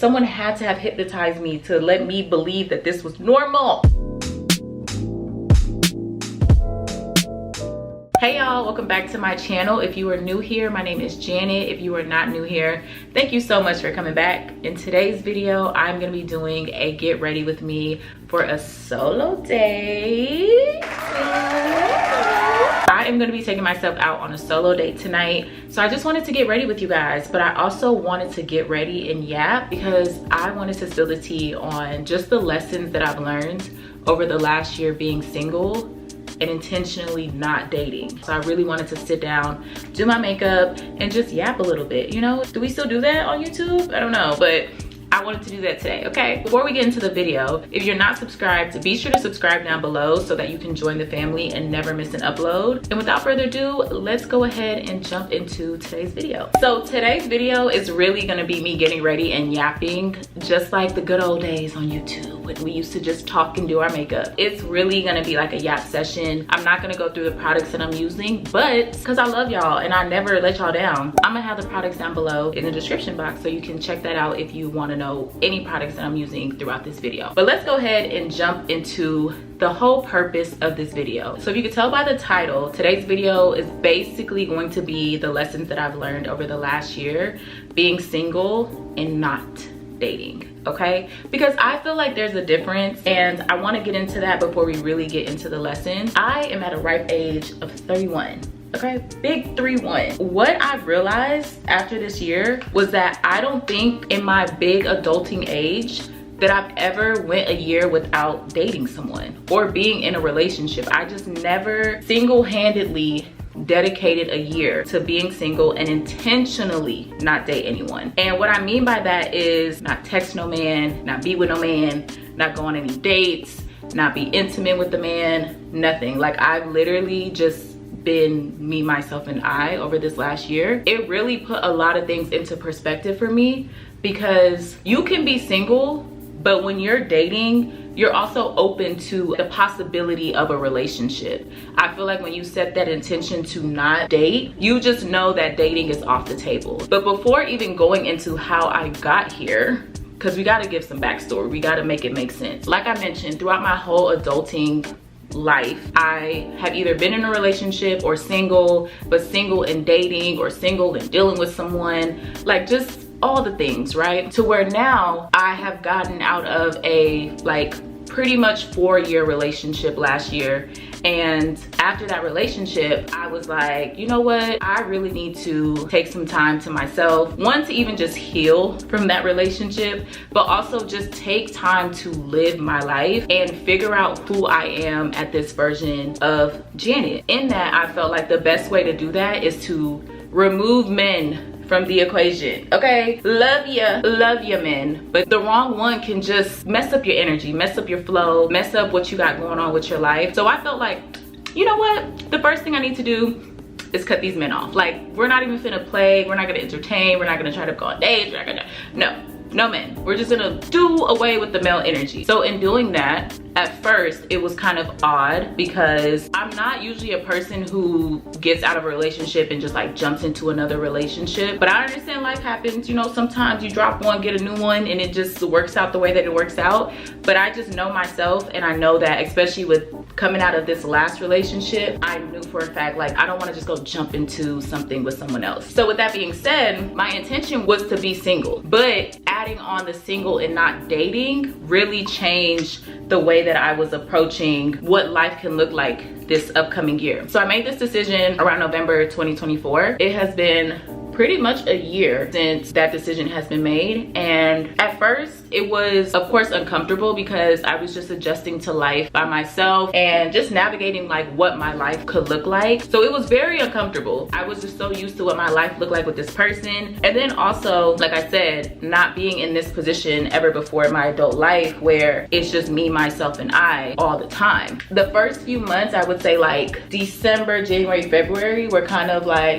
Someone had to have hypnotized me to let me believe that this was normal. Hey y'all, welcome back to my channel. If you are new here, my name is Janet. If you are not new here, thank you so much for coming back. In today's video, I'm gonna be doing a get ready with me for a solo day. I am gonna be taking myself out on a solo date tonight. So I just wanted to get ready with you guys, but I also wanted to get ready and yap because I wanted to spill the tea on just the lessons that I've learned over the last year being single and intentionally not dating. So I really wanted to sit down, do my makeup, and just yap a little bit. You know, do we still do that on YouTube? I don't know, but I wanted to do that today, okay? Before we get into the video, if you're not subscribed, be sure to subscribe down below so that you can join the family and never miss an upload. And without further ado, let's go ahead and jump into today's video. So today's video is really gonna be me getting ready and yapping, just like the good old days on YouTube when we used to just talk and do our makeup. It's really gonna be like a yap session. I'm not gonna go through the products that I'm using, but because I love y'all and I never let y'all down, I'm gonna have the products down below in the description box so you can check that out if you wanna know any products that I'm using throughout this video. But let's go ahead and jump into the whole purpose of this video. So if you can tell by the title, today's video is basically going to be the lessons that I've learned over the last year being single and not dating. Okay, because I feel like there's a difference and I want to get into that before we really get into the lessons. I am at a ripe age of 31. Okay, big 3-1. What I've realized after this year was that I don't think in my big adulting age that I've ever went a year without dating someone or being in a relationship. I just never single-handedly dedicated a year to being single and intentionally not date anyone. And what I mean by that is not text no man, not be with no man, not go on any dates, not be intimate with the man, nothing. Like I've literally just been me, myself, and I over this last year. It really put a lot of things into perspective for me because you can be single, but when you're dating, you're also open to the possibility of a relationship. I feel like when you set that intention to not date, you just know that dating is off the table. But before even going into how I got here, because we gotta give some backstory, we gotta make it make sense. Like I mentioned, throughout my whole adulting life, I have either been in a relationship or single, but single and dating or single and dealing with someone, like just all the things, right? To where now I have gotten out of a like pretty much 4-year relationship last year. And after that relationship, I was like, you know what? I really need to take some time to myself. One, to even just heal from that relationship, but also just take time to live my life and figure out who I am at this version of Janet. In that, I felt like the best way to do that is to remove men from the equation. Okay, love ya men, but the wrong one can just mess up your energy, mess up your flow, mess up what you got going on with your life. So I felt like, you know what, the first thing I need to do is cut these men off. Like, we're not even finna play, we're not gonna entertain, we're not gonna try to go on dates, we're not gonna, no men. We're just gonna do away with the male energy. So in doing that, at first it was kind of odd because I'm not usually a person who gets out of a relationship and just like jumps into another relationship, but I understand life happens. You know, sometimes you drop one, get a new one, and it just works out the way that it works out. But I just know myself, and I know that especially with coming out of this last relationship, I knew for a fact, like, I don't want to just go jump into something with someone else. So with that being said, my intention was to be single, but adding on the single and not dating really changed the way that I was approaching what life can look like this upcoming year. So I made this decision around November 2024. It has been pretty much a year since that decision has been made, and at first it was of course uncomfortable because I was just adjusting to life by myself and just navigating like what my life could look like. So it was very uncomfortable. I was just so used to what my life looked like with this person, and then also, like I said, not being in this position ever before in my adult life where it's just me, myself, and I all the time. The first few months, I would say like December, January, February, were kind of like,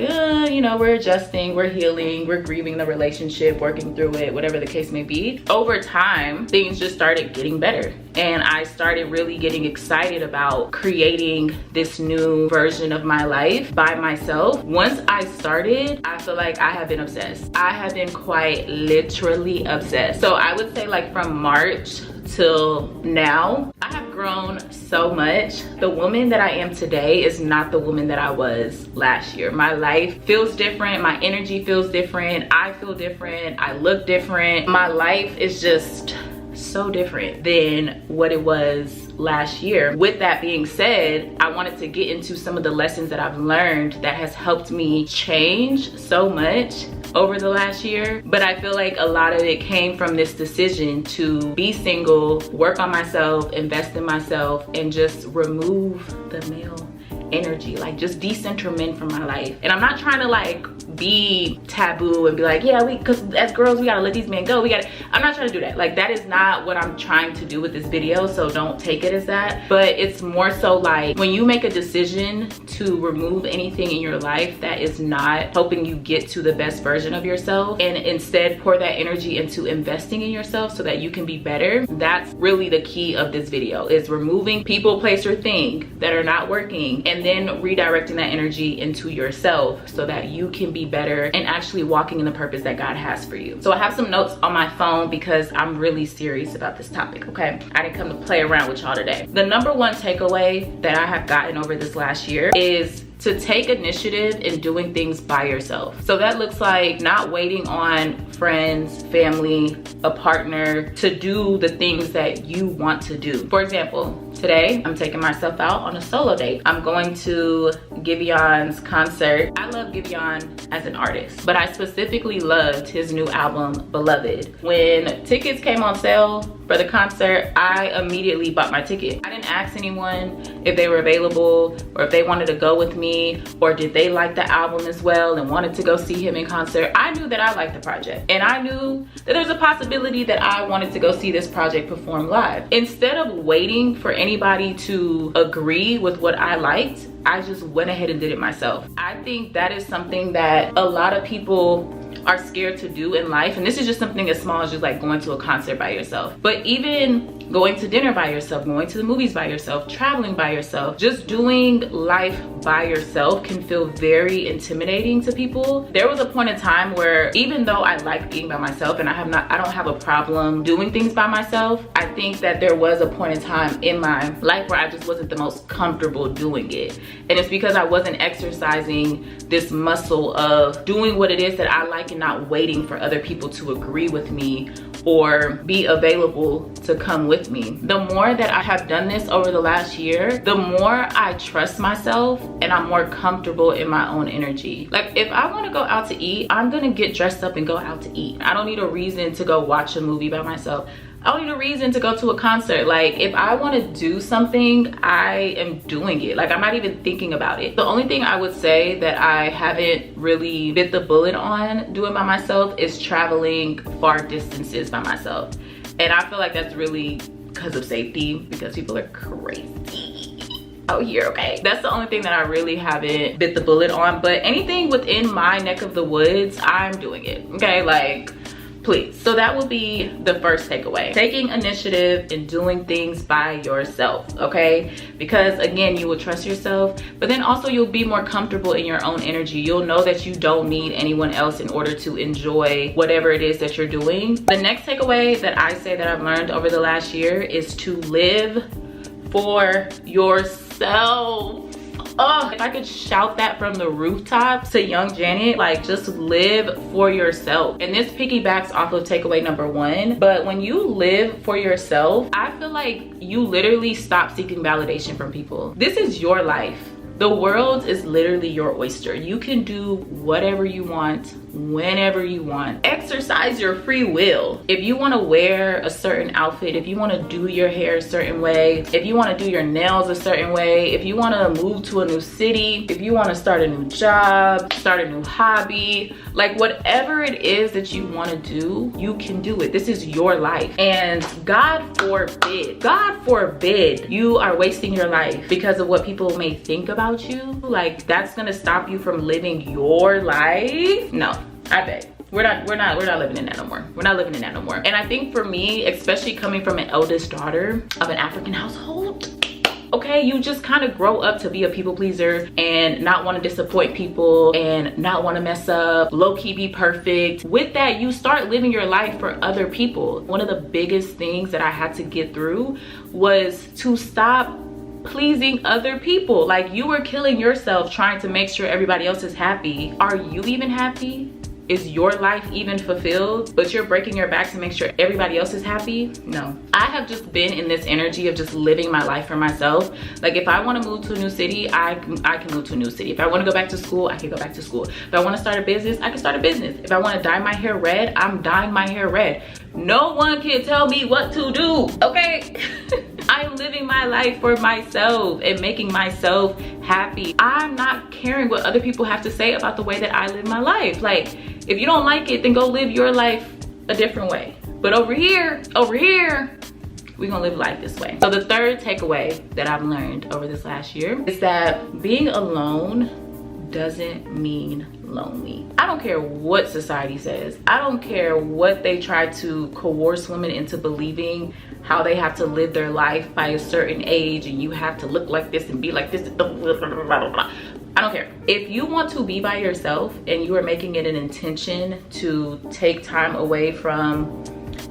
you know, we're adjusting, growing, we're healing, we're grieving the relationship, working through it, whatever the case may be. Over time, things just started getting better. And I started really getting excited about creating this new version of my life by myself. Once I started, I feel like I have been obsessed. I have been quite literally obsessed. So I would say like from March till now, I have grown so much. The woman that I am today is not the woman that I was last year. My life feels different. My energy feels different. I feel different. I look different. My life is just so different than what it was last year. With that being said, I wanted to get into some of the lessons that I've learned that has helped me change so much over the last year. But I feel like a lot of it came from this decision to be single, work on myself, invest in myself, and just remove the male energy, like just decenter men from my life. And I'm not trying to like be taboo and be like, yeah, because as girls we gotta let these men go, I'm not trying to do that. Like that is not what I'm trying to do with this video, so don't take it as that. But it's more so like when you make a decision to remove anything in your life that is not helping you get to the best version of yourself, and instead pour that energy into investing in yourself so that you can be better. That's really the key of this video, is removing people, place, or thing that are not working, and then redirecting that energy into yourself so that you can be better and actually walking in the purpose that God has for you. So I have some notes on my phone because I'm really serious about this topic, okay? I didn't come to play around with y'all today. The number one takeaway that I have gotten over this last year is to take initiative in doing things by yourself. So that looks like not waiting on friends, family, a partner to do the things that you want to do. For example, today I'm taking myself out on a solo date. I'm going to Giveon's concert. I love Giveon as an artist, but I specifically loved his new album, Beloved. When tickets came on sale for the concert, I immediately bought my ticket. I didn't ask anyone if they were available or if they wanted to go with me, or did they like the album as well and wanted to go see him in concert. I knew that I liked the project, and I knew that there's a possibility that I wanted to go see this project perform live. Instead of waiting for anybody to agree with what I liked, I just went ahead and did it myself. I think that is something that a lot of people are scared to do in life, and this is just something as small as just like going to a concert by yourself. But even going to dinner by yourself, going to the movies by yourself, traveling by yourself, just doing life by yourself can feel very intimidating to people. There was a point in time where even though I like being by myself and I don't have a problem doing things by myself, I think that there was a point in time in my life where I just wasn't the most comfortable doing it. And it's because I wasn't exercising this muscle of doing what it is that I like and not waiting for other people to agree with me or be available to come with me. The more that I have done this over the last year, the more I trust myself and I'm more comfortable in my own energy. Like if I want to go out to eat, I'm gonna get dressed up and go out to eat. I don't need a reason to go watch a movie by myself. I don't need a reason to go to a concert. Like if I want to do something, I am doing it. Like I'm not even thinking about it. The only thing I would say that I haven't really bit the bullet on doing by myself is traveling far distances by myself. And I feel like that's really because of safety, because people are crazy out here, okay? That's the only thing that I really haven't bit the bullet on. But anything within my neck of the woods, I'm doing it, okay? Like, please. So that will be the first takeaway. Taking initiative and doing things by yourself, okay? Because again, you will trust yourself, but then also you'll be more comfortable in your own energy. You'll know that you don't need anyone else in order to enjoy whatever it is that you're doing. The next takeaway that I say that I've learned over the last year is to live for yourself. Oh, if I could shout that from the rooftops to young Janet, like just live for yourself. And this piggybacks off of takeaway number one. But when you live for yourself, I feel like you literally stop seeking validation from people. This is your life. The world is literally your oyster. You can do whatever you want, whenever you want. Exercise your free will. If you want to wear a certain outfit, if you want to do your hair a certain way, if you want to do your nails a certain way, if you want to move to a new city, if you want to start a new job, start a new hobby, like whatever it is that you want to do, you can do it. This is your life. And God forbid you are wasting your life because of what people may think about you. Like that's gonna stop you from living your life. No, I beg. We're not living in that no more. We're not living in that no more. And I think for me, especially coming from an eldest daughter of an African household, okay, you just kind of grow up to be a people pleaser and not want to disappoint people and not want to mess up, low-key be perfect. With that, you start living your life for other people. One of the biggest things that I had to get through was to stop pleasing other people. Like, you were killing yourself trying to make sure everybody else is happy. Are you even happy? Is your life even fulfilled? But you're breaking your back to make sure everybody else is happy? No. I have just been in this energy of just living my life for myself. Like, if I want to move to a new city, I can move to a new city. If I want to go back to school, I can go back to school. If I want to start a business, I can start a business. If I want to dye my hair red, I'm dyeing my hair red. No one can tell me what to do, okay? I'm living my life for myself and making myself happy. I'm not caring what other people have to say about the way that I live my life. Like, if you don't like it, then go live your life a different way. But over here, we're gonna live life this way. So the third takeaway that I've learned over this last year is that being alone doesn't mean lonely. I don't care what society says. I don't care what they try to coerce women into believing, how they have to live their life by a certain age and you have to look like this and be like this. I don't care. If you want to be by yourself and you are making it an intention to take time away from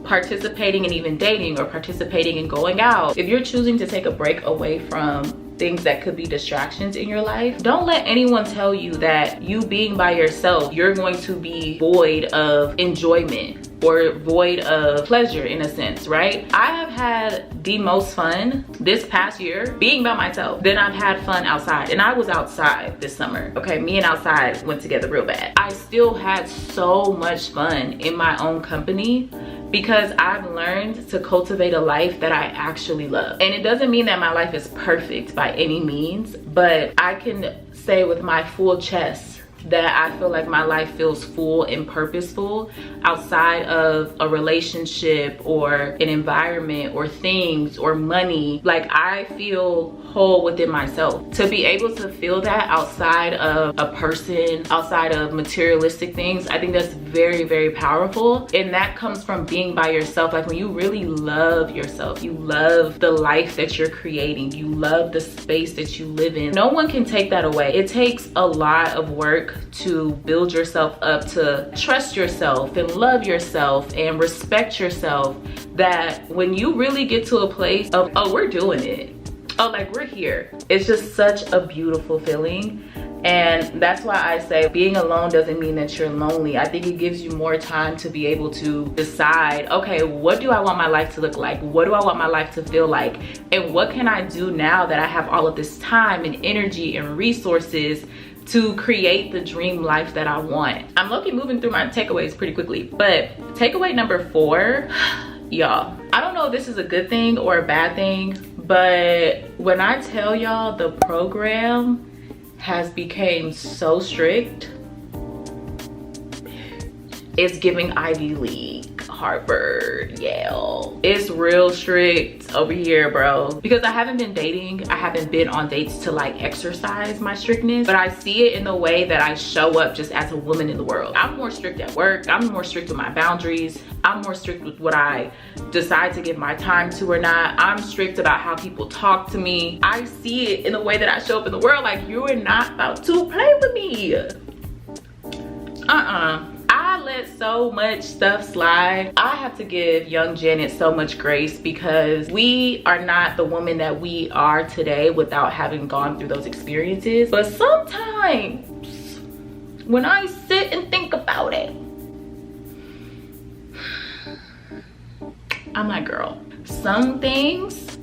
participating in even dating or participating in going out, if you're choosing to take a break away from things that could be distractions in your life, don't let anyone tell you that you being by yourself, you're going to be void of enjoyment or void of pleasure, in a sense, right? I have had the most fun this past year being by myself than I've had fun outside. And I was outside this summer, okay? Me and outside went together real bad. I still had so much fun in my own company because I've learned to cultivate a life that I actually love. And it doesn't mean that my life is perfect by any means, but I can say with my full chest that I feel like my life feels full and purposeful outside of a relationship or an environment or things or money. Like, I feel whole within myself. To be able to feel that outside of a person, outside of materialistic things, I think that's very, very powerful. And that comes from being by yourself. Like, when you really love yourself, you love the life that you're creating, you love the space that you live in, no one can take that away. It takes a lot of work to build yourself up, to trust yourself and love yourself and respect yourself, that when you really get to a place of, oh, we're doing it, oh, like, we're here, it's just such a beautiful feeling. And that's why I say being alone doesn't mean that you're lonely. I think it gives you more time to be able to decide, okay, what do I want my life to look like? What do I want my life to feel like? And what can I do now that I have all of this time and energy and resources to create the dream life that I want? I'm low-key moving through my takeaways pretty quickly, but takeaway number 4, y'all, I don't know if this is a good thing or a bad thing, but when I tell y'all the program has become so strict, it's giving Ivy League, Harvard, Yale. It's real strict over here, bro. Because I haven't been dating, I haven't been on dates to like exercise my strictness, but I see it in the way that I show up just as a woman in the world. I'm more strict at work. I'm more strict with my boundaries. I'm more strict with what I decide to give my time to or not. I'm strict about how people talk to me. I see it in the way that I show up in the world. Like, you are not about to play with me. I let so much stuff slide. I have to give young Janet so much grace because we are not the woman that we are today without having gone through those experiences. But sometimes when I sit and think about it, I'm like, girl, some things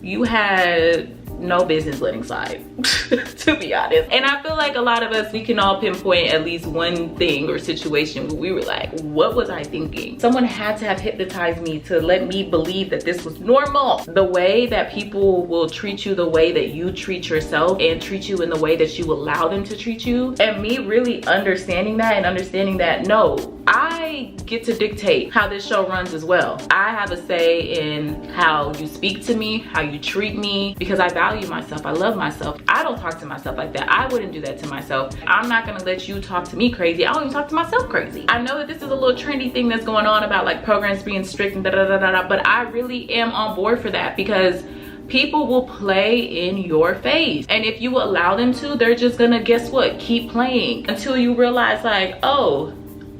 you had no business letting slide, to be honest. And I feel like a lot of us, we can all pinpoint at least one thing or situation where we were like, what was I thinking? Someone had to have hypnotized me to let me believe that this was normal. The way that people will treat you the way that you treat yourself and treat you in the way that you allow them to treat you. And me really understanding that and understanding that, no, I get to dictate how this show runs as well. I have a say in how you speak to me, how you treat me, because I value myself, I love myself. I don't talk to myself like that. I wouldn't do that to myself. I'm not gonna let you talk to me crazy. I don't even talk to myself crazy. I know that this is a little trendy thing that's going on about like programs being strict and da-da-da-da-da, but I really am on board for that, because people will play in your face. And if you allow them to, they're just gonna, guess what, keep playing until you realize like, oh,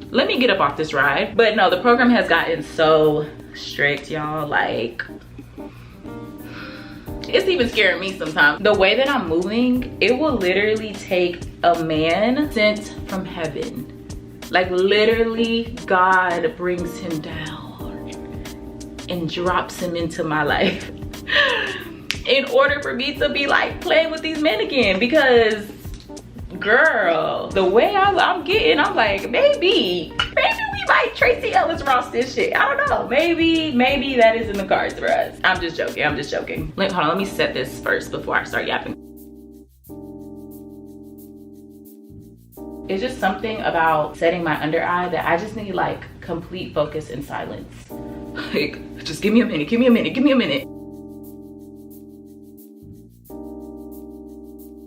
let me get up off this ride. But no, the program has gotten so strict, y'all. Like, it's even scaring me sometimes. The way that I'm moving, it will literally take a man sent from heaven. Like literally, God brings him down and drops him into my life in order for me to be like playing with these men again. Because girl, the way I'm getting, I'm like, maybe we might Tracy Ellis Ross this shit. I don't know. Maybe that is in the cards for us. I'm just joking. Hold on, let me set this first before I start yapping. It's just something about setting my under eye that I just need like complete focus and silence. Like, just give me a minute.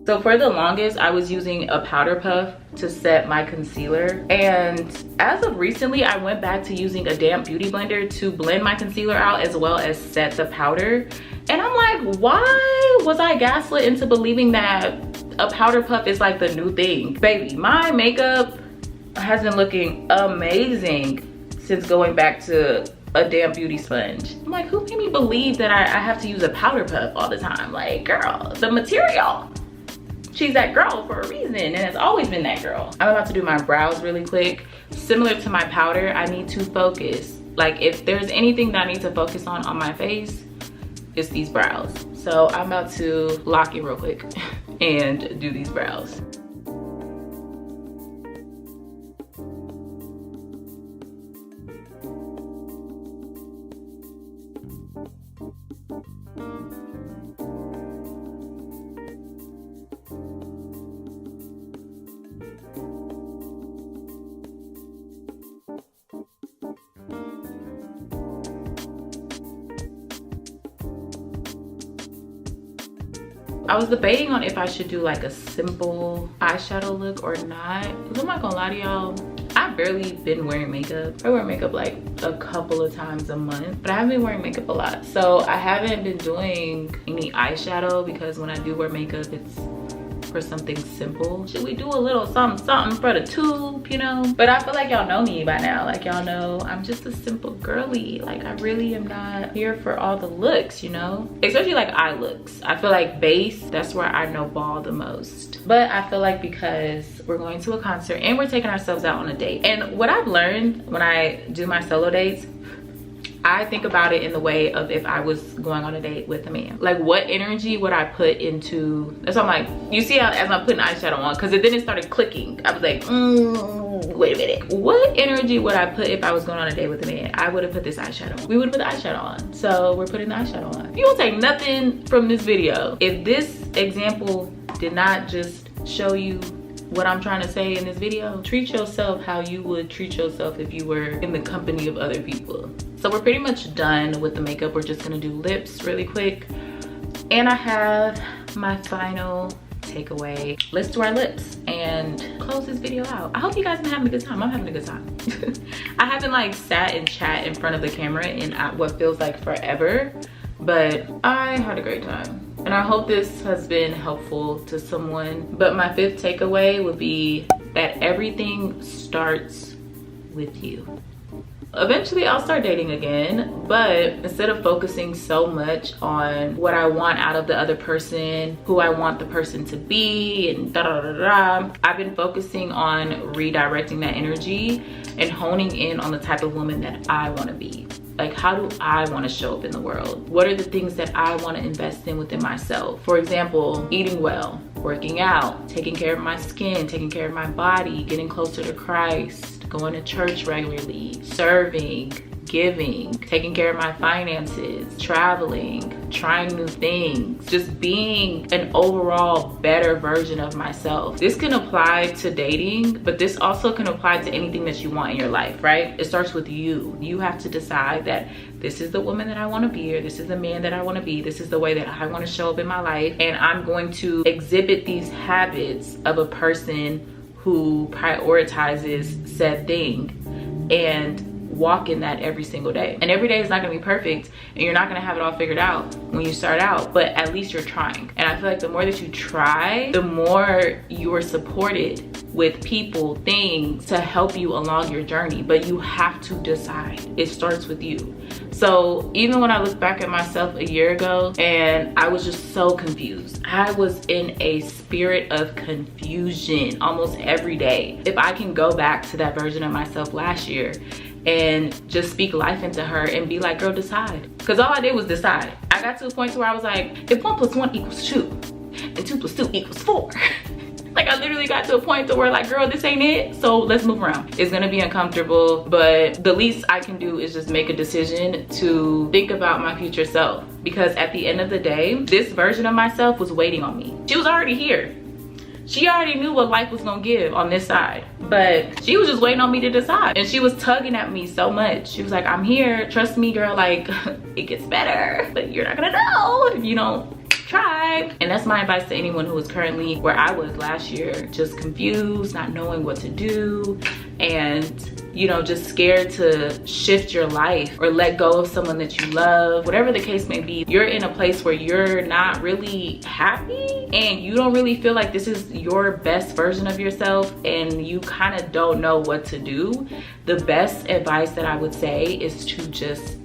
So for the longest, I was using a powder puff to set my concealer. And as of recently, I went back to using a damp beauty blender to blend my concealer out as well as set the powder. And I'm like, why was I gaslit into believing that a powder puff is like the new thing? Baby, my makeup has been looking amazing since going back to a damp beauty sponge. I'm like, who made me believe that I have to use a powder puff all the time? Like, girl, the material. She's that girl for a reason, and has always been that girl. I'm about to do my brows really quick. Similar to my powder, I need to focus. Like, if there's anything that I need to focus on my face, it's these brows. So I'm about to lock in real quick and do these brows. I was debating on if I should do like a simple eyeshadow look or not. I'm not gonna lie to y'all, I've barely been wearing makeup. I wear makeup like a couple of times a month, but I haven't been wearing makeup a lot. So I haven't been doing any eyeshadow, because when I do wear makeup, it's for something simple. Should we do a little something for the tube, you know? But I feel like y'all know me by now. Like, y'all know I'm just a simple girly. Like, I really am not here for all the looks, you know? Especially like eye looks. I feel like base, that's where I know ball the most. But I feel like because we're going to a concert and we're taking ourselves out on a date. And what I've learned when I do my solo dates, I think about it in the way of if I was going on a date with a man. Like, what energy would I put into, that's why I'm like, you see how as I'm putting eyeshadow on, because then it started clicking. I was like, wait a minute. What energy would I put if I was going on a date with a man? I would have put this eyeshadow. We would have put the eyeshadow on. So we're putting the eyeshadow on. You won't take nothing from this video. If this example did not just show you what I'm trying to say in this video, treat yourself how you would treat yourself if you were in the company of other people. So we're pretty much done with the makeup. We're just gonna do lips really quick. And I have my final takeaway. Let's do our lips and close this video out. I hope you guys have been having a good time. I'm having a good time. I haven't like sat and chat in front of the camera in what feels like forever, but I had a great time. And I hope this has been helpful to someone. But my fifth takeaway would be that everything starts with you. Eventually I'll start dating again, but instead of focusing so much on what I want out of the other person, who I want the person to be, and I've been focusing on redirecting that energy and honing in on the type of woman that I want to be. Like, how do I want to show up in the world? What are the things that I want to invest in within myself? For example, eating well, working out, taking care of my skin, taking care of my body, getting closer to Christ, going to church regularly, serving, giving, taking care of my finances, traveling, trying new things, just being an overall better version of myself. This can apply to dating, but this also can apply to anything that you want in your life, right? It starts with you. You have to decide that this is the woman that I want to be, or this is the man that I want to be. This is the way that I want to show up in my life. And I'm going to exhibit these habits of a person who prioritizes said thing and walk in that every single day. And every day is not gonna be perfect, and you're not gonna have it all figured out when you start out, but at least you're trying. And I feel like the more that you try, the more you are supported with people, things to help you along your journey. But you have to decide. It starts with you. So even when I look back at myself a year ago, and I was just so confused. I was in a spirit of confusion almost every day. If I can go back to that version of myself last year and just speak life into her and be like, girl, decide. Because all I did was decide. I got to a point where I was like, if 1 + 1 = 2 and 2 + 2 = 4. Like, I literally got to a point to where like, girl, this ain't it, so let's move around. It's gonna be uncomfortable, but the least I can do is just make a decision to think about my future self. Because at the end of the day, this version of myself was waiting on me. She was already here. She already knew what life was gonna give on this side, but she was just waiting on me to decide. And she was tugging at me so much. She was like, I'm here, trust me, girl, like, it gets better, but you're not gonna know if you don't try. And that's my advice to anyone who is currently where I was last year, just confused, not knowing what to do, and you know, just scared to shift your life or let go of someone that you love. Whatever the case may be, you're in a place where you're not really happy and you don't really feel like this is your best version of yourself, and you kind of don't know what to do. The best advice that I would say is to just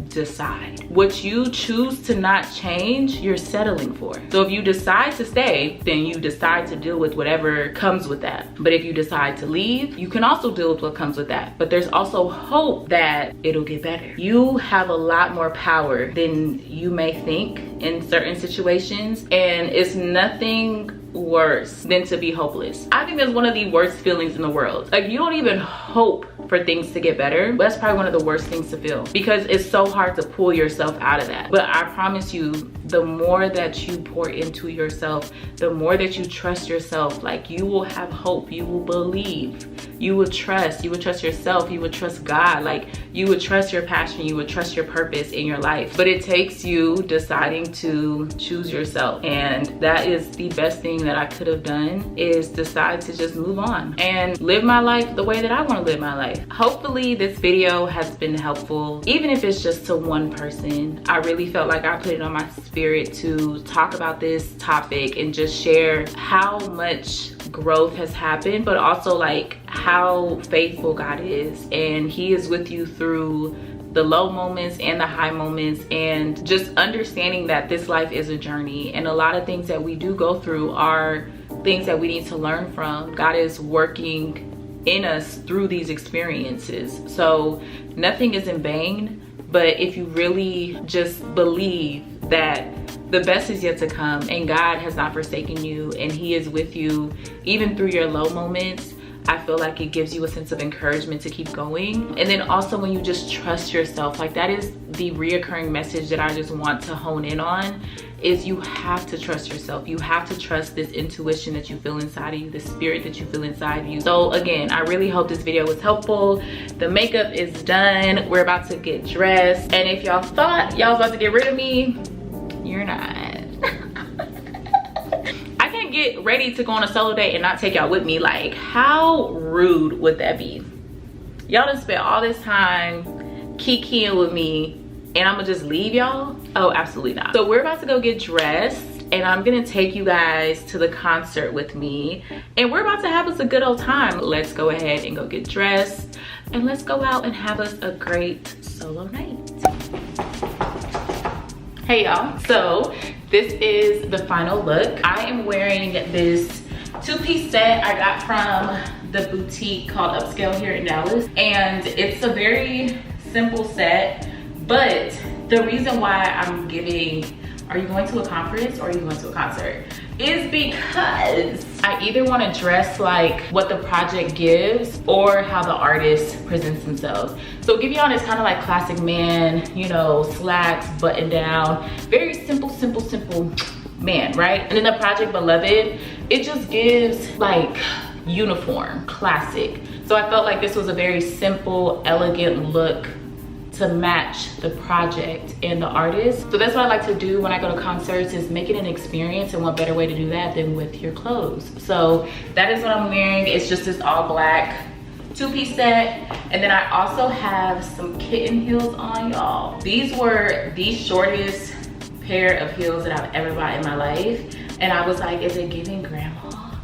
decide. What you choose to not change, you're settling for. So if you decide to stay, then you decide to deal with whatever comes with that. But if you decide to leave, you can also deal with what comes with that. But there's also hope that it'll get better. You have a lot more power than you may think in certain situations, and it's nothing worse than to be hopeless. I think that's one of the worst feelings in the world. Like, you don't even hope for things to get better. That's probably one of the worst things to feel, because it's so hard to pull yourself out of that. But I promise you, the more that you pour into yourself, the more that you trust yourself, like, you will have hope, you will believe, you will trust yourself, you would trust God, like, you would trust your passion, you would trust your purpose in your life. But it takes you deciding to choose yourself, and that is the best thing that I could have done, is decide to just move on and live my life the way that I want to live my life. Hopefully this video has been helpful, even if it's just to one person. I really felt like I put it on my spirit to talk about this topic and just share how much growth has happened, but also like how faithful God is, and He is with you through the low moments and the high moments, and just understanding that this life is a journey, and a lot of things that we do go through are things that we need to learn from. God is working in us through these experiences, so nothing is in vain. But if you really just believe that the best is yet to come, and God has not forsaken you, and He is with you even through your low moments, I feel like it gives you a sense of encouragement to keep going. And then also when you just trust yourself, like, that is the reoccurring message that I just want to hone in on, is you have to trust yourself. You have to trust this intuition that you feel inside of you, the spirit that you feel inside of you. So again, I really hope this video was helpful. The makeup is done. We're about to get dressed. And if y'all thought y'all was about to get rid of me, you're not. I can't get ready to go on a solo date and not take y'all with me. Like, how rude would that be? Y'all done spent all this time kikiing with me and I'm gonna just leave y'all? Oh, absolutely not. So we're about to go get dressed, and I'm gonna take you guys to the concert with me, and we're about to have us a good old time. Let's go ahead and go get dressed, and let's go out and have us a great solo night. Hey y'all, so this is the final look. I am wearing this two-piece set I got from the boutique called Upscale here in Dallas, and it's a very simple set. But the reason why I'm giving are you going to a conference or are you going to a concert? Is because I either want to dress like what the project gives or how the artist presents themselves. So Giveon is kind of like classic man, you know, slacks, button down, very simple man, right? And then the project Beloved, it just gives like uniform, classic. So I felt like this was a very simple, elegant look to match the project and the artist. So that's what I like to do when I go to concerts, is make it an experience, and what better way to do that than with your clothes. So that is what I'm wearing. It's just this all black two-piece set. And then I also have some kitten heels on, y'all. These were the shortest pair of heels that I've ever bought in my life. And I was like, is it giving grandma?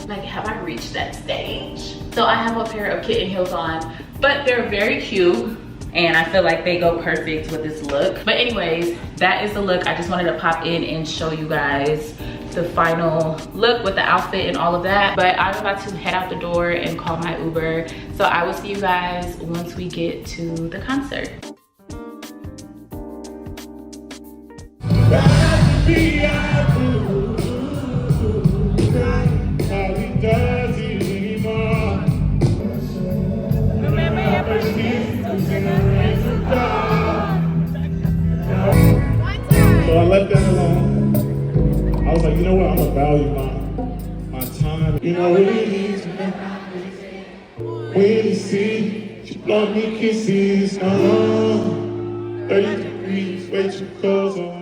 Like, have I reached that stage? So I have a pair of kitten heels on, but they're very cute. And I feel like they go perfect with this look. But anyways, that is the look. I just wanted to pop in and show you guys the final look with the outfit and all of that. But I'm about to head out the door and call my Uber. So I will see you guys once we get to the concert. So I left that alone. I was like, you know what? I'm gonna value my time. You know what it is when you see she blow me kisses. 30 degrees, way too close on.